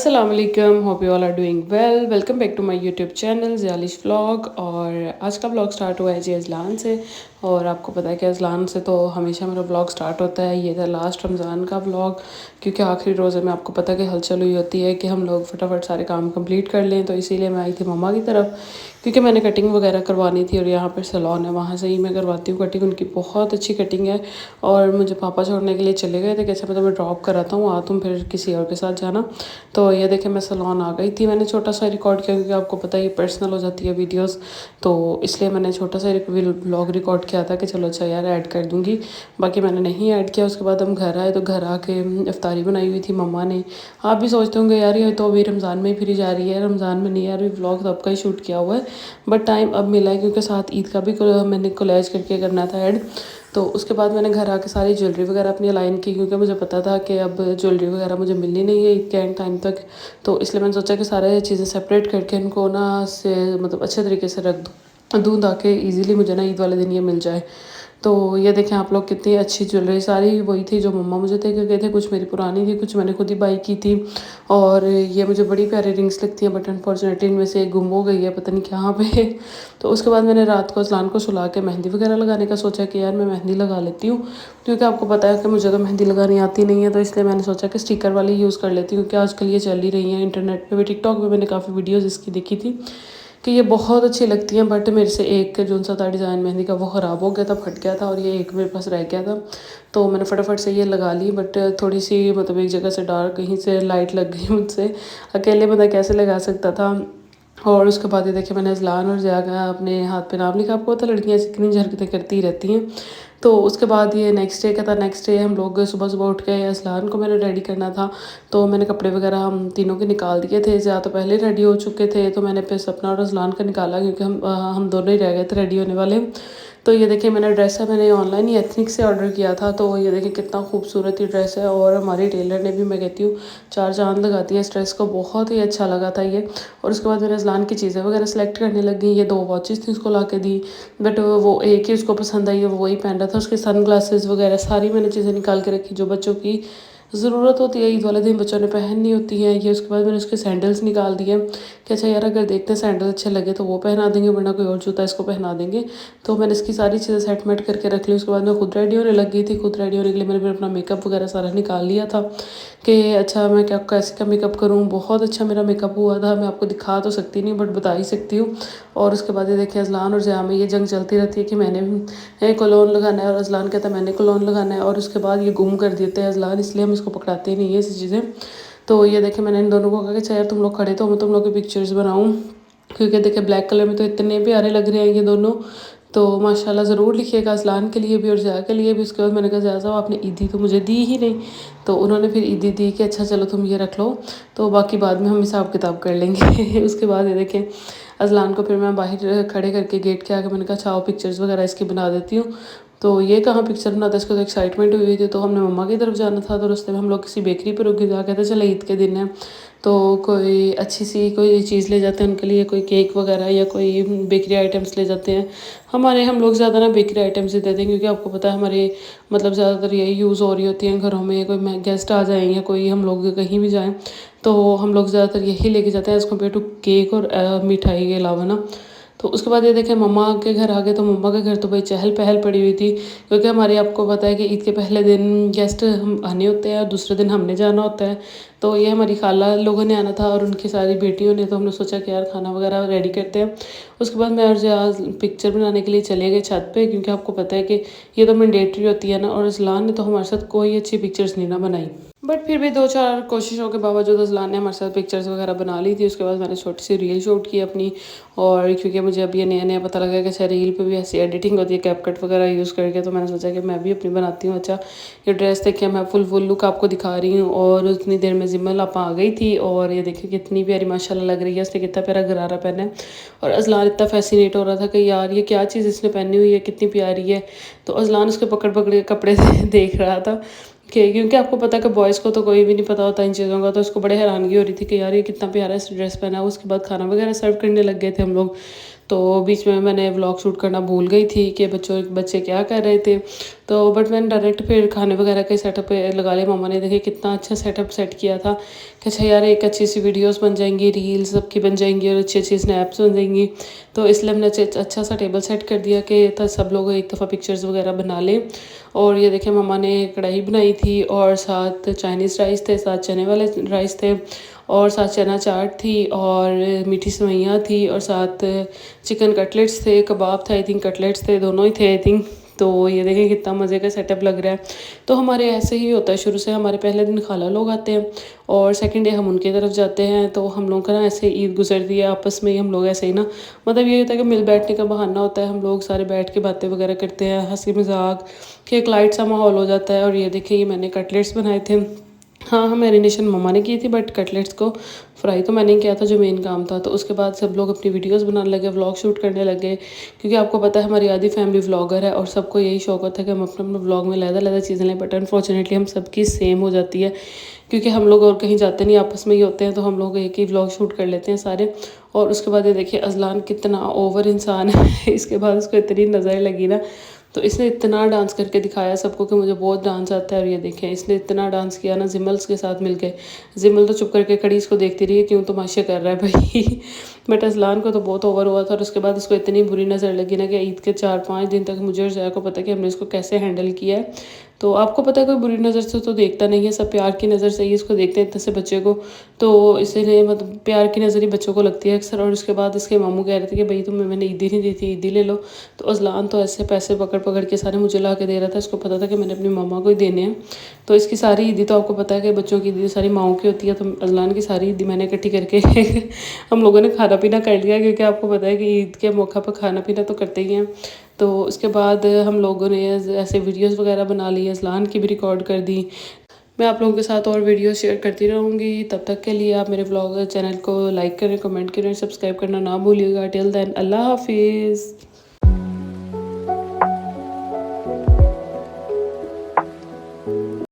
अस्सलाम वालेकुम, hope you all are doing well. Welcome back to my YouTube channel Zialish vlog. और आज का व्लॉग स्टार्ट हुआ है जी अजलान से। और आपको पता है कि अजलान से तो हमेशा मेरा व्लॉग स्टार्ट होता है। ये था लास्ट रमज़ान का व्लॉग, क्योंकि आखिरी रोज़े में आपको पता है कि हलचल हुई होती है कि हम लोग फटाफट सारे काम कंप्लीट कर लें। तो इसीलिए मैं आई थी मम्मा की तरफ, क्योंकि मैंने कटिंग वगैरह करवानी थी। और यहाँ पर सैलून है, वहाँ से ही मैं करवाती हूँ कटिंग। उनकी बहुत अच्छी कटिंग है। और मुझे पापा छोड़ने के लिए चले गए थे, कैसे मैं तुम्हें ड्रॉप कराता हूँ, आ तुम फिर किसी और के साथ जाना। तो ये देखे मैं सैलून आ गई थी। मैंने छोटा सा रिकॉर्ड किया, क्योंकि आपको पता है ये पर्सनल हो जाती है वीडियोस, तो इसलिए मैंने छोटा सा व्लॉग रिकॉर्ड किया था कि चलो अच्छा यार ऐड कर दूँगी। बाकी मैंने नहीं ऐड किया। उसके बाद हम घर आए तो घर आके इफ्तारी बनाई हुई थी मम्मा ने। आप भी सोचते होंगे यार ये तो अभी रमज़ान में फिर जा रही है, रमज़ान में नहीं यार, ये व्लॉग तो आपका ही शूट किया हुआ है। बट टाइम अब मिला है, क्योंकि साथ ईद का भी मैंने कोलैज करके करना था ऐड। तो उसके बाद मैंने घर आके सारी ज्वेलरी वगैरह अपनी अलाइन की, क्योंकि मुझे पता था कि अब ज्वेलरी वगैरह मुझे मिलनी नहीं है ईद के एंड टाइम तक। तो इसलिए मैंने सोचा कि सारे चीज़ें सेपरेट करके इनको ना से मतलब अच्छे तरीके से रख दूँ ताकि ईज़िली मुझे ना ईद वाले दिन ये मिल जाए। तो ये देखें आप लोग, कितनी अच्छी ज्वेलरी, सारी वही थी जो मम्मा मुझे दे के गए थे। कुछ मेरी पुरानी थी, कुछ मैंने खुद ही बाई की थी। और ये मुझे बड़ी प्यारी रिंग्स लगती हैं, बट अनफॉर्चुनेटली इनमें से एक गुम हो गई है, पता नहीं कहाँ पे। तो उसके बाद मैंने रात को अजलान को सुला के मेहंदी वगैरह लगाने का सोचा कि यार मैं मेहंदी लगा लेती हूँ, क्योंकि आपको पता है कि मुझे तो मेहंदी लगानी आती नहीं है। तो इसलिए मैंने सोचा कि स्टिकर वाली यूज़ कर लेती हूँ, क्योंकि आजकल ये चल ही रही हैं इंटरनेट पे भी, टिकटॉक पे मैंने काफ़ी वीडियोज़ इसकी देखी थी कि ये बहुत अच्छी लगती हैं। बट मेरे से एक जो सा था डिज़ाइन मेहंदी का वो ख़राब हो गया था, फट गया था, और ये एक मेरे पास रह गया था। तो मैंने फटाफट से ये लगा ली। बट थोड़ी सी मतलब एक जगह से डार्क, कहीं से लाइट लग गई मुझसे। अकेले बंदा कैसे लगा सकता था। और उसके बाद ये देखिए मैंने अजलान और जया का अपने हाथ पे नाम लिखा। आपको पता लड़कियाँ ऐसी कितनी हरकतें करती रहती हैं। तो उसके बाद ये नेक्स्ट डे का था। नेक्स्ट डे हम लोग सुबह सुबह उठ के अजलान को मैंने रेडी करना था। तो मैंने कपड़े वगैरह हम तीनों के निकाल दिए थे। जया तो पहले रेडी हो चुके थे, तो मैंने फिर सपना और अजलान का निकाला, क्योंकि हम दोनों ही रह गए थे रेडी होने वाले। तो ये देखिए मैंने ड्रेस है, मैंने ऑनलाइन ही एथनिक से ऑर्डर किया था। तो ये देखिए कितना खूबसूरत ये ड्रेस है। और हमारी टेलर ने भी, मैं कहती हूँ, चार चांद लगाती है इस ड्रेस को। बहुत ही अच्छा लगा था ये। और उसके बाद मैंने अजलान की चीज़ें वगैरह सेलेक्ट करने लगी। ये 2 वॉचेस थी उसको ला के दी, बट वो एक ही उसको पसंद आई है, वो वही पहन रहा था। उसके सन ग्लासेस वगैरह सारी मैंने चीज़ें निकाल के रखी जो बच्चों की ज़रूरत होती है ईद वाले दिन बच्चों ने पहननी होती है ये। उसके बाद मैंने उसके सैंडल्स निकाल दिए कि अच्छा यार अगर देखते हैं सैंडल अच्छे लगे तो वो पहना देंगे, वरना कोई और जूता इसको पहना देंगे। तो मैंने इसकी सारी चीज़ें सेटमेट करके रख ली। उसके बाद मैं खुद रेडी होने लग गई थी। खुद रेडी होने के लिए मैंने फिर अपना मेकअप वगैरह सारा निकाल लिया था कि अच्छा मैं क्या कैसे का मेकअप करूँ। बहुत अच्छा मेरा मेकअप हुआ था, मैं आपको दिखा तो सकती नहीं बट बता ही सकती हूँ। और उसके बाद ये देखिए अजलान और जया में ये जंग चलती रहती है कि मैंने भी कोलोन लगाना है और अजलान कहता है मैंने कोलोन लगाना है। और उसके बाद ये गुम कर देते हैं अजलान, इसलिए हम इसको पकड़ाते ही नहीं है ऐसी चीज़ें। तो ये देखे मैंने इन दोनों को कहा कि अच्छा यार तुम लोग खड़े तो मैं तुम लोग की पिक्चर्स बनाऊँ, क्योंकि देखिए ब्लैक कलर में तो इतने प्यारे लग रहे हैं ये दोनों। तो माशाल्लाह ज़रूर लिखिएगा अजलान के लिए भी और जया के लिए भी। उसके बाद मैंने कहा जया साहब आपने ईदी तो मुझे दी ही नहीं। तो उन्होंने फिर ईदी दी कि अच्छा चलो तुम ये रख लो, तो बाकी बाद में हम हिसाब किताब कर लेंगे। उसके बाद ये देखें अजलान को फिर मैं बाहर खड़े करके गेट के आके मैंने कहा चाओ पिक्चर्स वगैरह इसकी बना देती हूँ। तो ये कहाँ पिक्चर बनाता, इसको तो एक्साइटमेंट हुई थी। तो हमने मम्मा की तरफ जाना था, तो रास्ते में हम लोग किसी बेकरी पर रुके, जा कहते चले ईद के दिन है तो कोई अच्छी सी कोई चीज़ ले जाते हैं उनके लिए, कोई केक वगैरह या कोई बेकरी आइटम्स ले जाते हैं। हम लोग ज़्यादा ना बेकरी आइटम्स ही देते हैं, क्योंकि आपको पता है हमारे मतलब ज़्यादातर यही यूज़ हो रही होती हैं घरों में। कोई गेस्ट आ जाएँ या कोई हम लोग कहीं भी जाएँ तो हम लोग ज़्यादातर यही लेके जाते हैं एज़ कम्पेयर टू केक और मिठाई के अलावा ना। तो उसके बाद ये देखें मम्मा के घर आ गए। तो मम्मा के घर तो भाई चहल पहल पड़ी हुई थी, क्योंकि हमारे आपको पता है कि ईद के पहले दिन गेस्ट हम आने होते हैं और दूसरे दिन हमने जाना होता है। तो ये हमारी खाला लोगों ने आना था और उनकी सारी बेटियों ने, तो हमने सोचा कि यार खाना वगैरह रेडी करते हैं। उसके बाद मैं और जया पिक्चर बनाने के लिए चले गए छत पे, क्योंकि आपको पता है कि ये तो मैंडेटरी होती है ना। और अजलान ने तो हमारे साथ कोई अच्छी पिक्चर्स नहीं ना बनाई, बट फिर भी 2-4 कोशिशों के बावजूद अजलान ने हमारे साथ पिक्चर्स वगैरह बना ली थी। उसके बाद मैंने छोटी सी रील शूट की अपनी। और क्योंकि मुझे अभी ये नया नया पता लगा कि अच्छा रील पे भी ऐसी एडिटिंग होती है कैपकट वगैरह यूज़ करके, तो मैंने सोचा कि मैं भी अपनी बनाती हूँ। अच्छा ये ड्रेस देखिए मैं फुल लुक आपको दिखा रही हूँ। और उतनी देर में जिम्मल आपा आ गई थी। और ये देखिए कितनी प्यारी माशाल्लाह लग रही है, उसने कितना प्यारा गरारा पहना है। और अजलान इतना फैसिनेट हो रहा था कि यार ये क्या चीज़ इसने पहनी हुई है, कितनी प्यारी है। तो अजलान उसके पकड़ पकड़ के कपड़े देख रहा था कि, क्योंकि आपको पता है कि बॉयज़ को तो कोई भी नहीं पता होता इन चीज़ों का। तो उसको बड़े हैरानगी हो रही थी कि यार ये कितना प्यारा ड्रेस पहना है। उसके बाद खाना वगैरह सर्व करने लग गए थे हम लोग। तो बीच में मैंने व्लॉग शूट करना भूल गई थी कि बच्चे क्या कर रहे थे। तो बट मैंने डायरेक्ट फिर खाने वगैरह के सेटअप पे लगा लिया। मम्मा ने देखे कितना अच्छा सेटअप सेट किया था कि अच्छा यार एक अच्छी सी वीडियोस बन जाएंगी, रील्स सबकी बन जाएंगी और अच्छी अच्छी स्नैप्स बन जाएंगी। तो इसलिए हमने अच्छा सा टेबल सेट कर दिया कि सब लोग एक दफ़ा पिक्चर्स वगैरह बना लें। और ये देखें मम्मा ने कढ़ाई बनाई थी और साथ चाइनीज़ राइस थे, साथ चने वाले राइस थे और साथ चना चाट थी और मीठी सेवइयाँ थी और साथ चिकन कटलेट्स थे, कबाब थे, आई थिंक कटलेट्स थे, दोनों ही थे आई थिंक। तो ये देखें कितना मज़े का सेटअप लग रहा है। तो हमारे ऐसे ही होता है शुरू से, हमारे पहले दिन खाला लोग आते हैं और सेकंड डे हम उनकी तरफ जाते हैं। तो हम लोग का ना ऐसे ईद गुजरती है आपस में ही, हम लोग ऐसे ही ना मतलब ये होता है कि मिल बैठने का बहाना होता है, हम लोग सारे बैठ के बातें वगैरह करते हैं, हंसी मजाक कि एक लाइट सा माहौल हो जाता है। और ये देखिए ये मैंने कटलेट्स बनाए थे। हाँ हाँ, मैरिनेशन मम्मा ने की थी बट कटलेट्स को फ्राई तो मैंने किया था, जो मेन काम था। तो उसके बाद सब लोग अपनी वीडियोस बनाने लगे, व्लॉग शूट करने लगे, क्योंकि आपको पता है हमारी आधी फैमिली व्लॉगर है और सबको यही शौक होता है कि हम अपने अपने व्लॉग में लहदा चीज़ें लें। बट अनफॉर्चुनेटली हम सबकी सेम हो जाती है, क्योंकि हम लोग और कहीं जाते नहीं, आपस में ही होते हैं। तो हम लोग एक ही व्लॉग शूट कर लेते हैं सारे। और उसके बाद ये देखिए अजलान कितना ओवर इंसान है इसके बाद उसको इतनी नज़र लगी ना, तो इसने इतना डांस करके दिखाया सबको कि मुझे बहुत डांस आता है। और ये देखें इसने इतना डांस किया ना जिमल्स के साथ मिलके। जिमल तो चुप करके खड़ी इसको देखती रही है, क्यों तमाशे कर रहा है भाई बट अजलान को तो बहुत ओवर हुआ था। और उसके बाद इसको इतनी बुरी नज़र लगी ना कि ईद के 4-5 दिन तक मुझे और जया को पता कि हमने इसको कैसे हैंडल किया है। तो आपको पता है कोई बुरी नज़र से तो देखता नहीं है, सब प्यार की नज़र से ही इसको देखते हैं इतने से बच्चे को। तो इसीलिए मतलब प्यार की नज़र ही बच्चों को लगती है अक्सर। और उसके बाद इसके मामू कह रहे थे कि भाई तुम्हें मैंने ईदी नहीं दी थी, ईदी ले लो। तो अजलान तो ऐसे पैसे पकड़ पकड़ के सारे मुझे ला के दे रहा था, इसको पता था कि मैंने अपनी मामा को ही देने हैं। तो इसकी सारी ईदी तो आपको पता है कि बच्चों की ईदी सारी माओं की होती है, तो अजलान की सारी ईदी मैंने इकट्ठी करके हम लोगों ने खाना पीना कर लिया, क्योंकि आपको पता है कि ईद के मौका पर खाना पीना तो करते ही हैं। तो उसके बाद हम लोगों ने ऐसे वीडियोस वगैरह बना ली, अजलान की भी रिकॉर्ड कर दी। मैं आप लोगों के साथ और वीडियो शेयर करती रहूँगी। तब तक के लिए आप मेरे व्लॉग चैनल को लाइक करें, कमेंट करें, सब्सक्राइब करना ना भूलिएगा। टिल देन अल्लाह हाफिज़।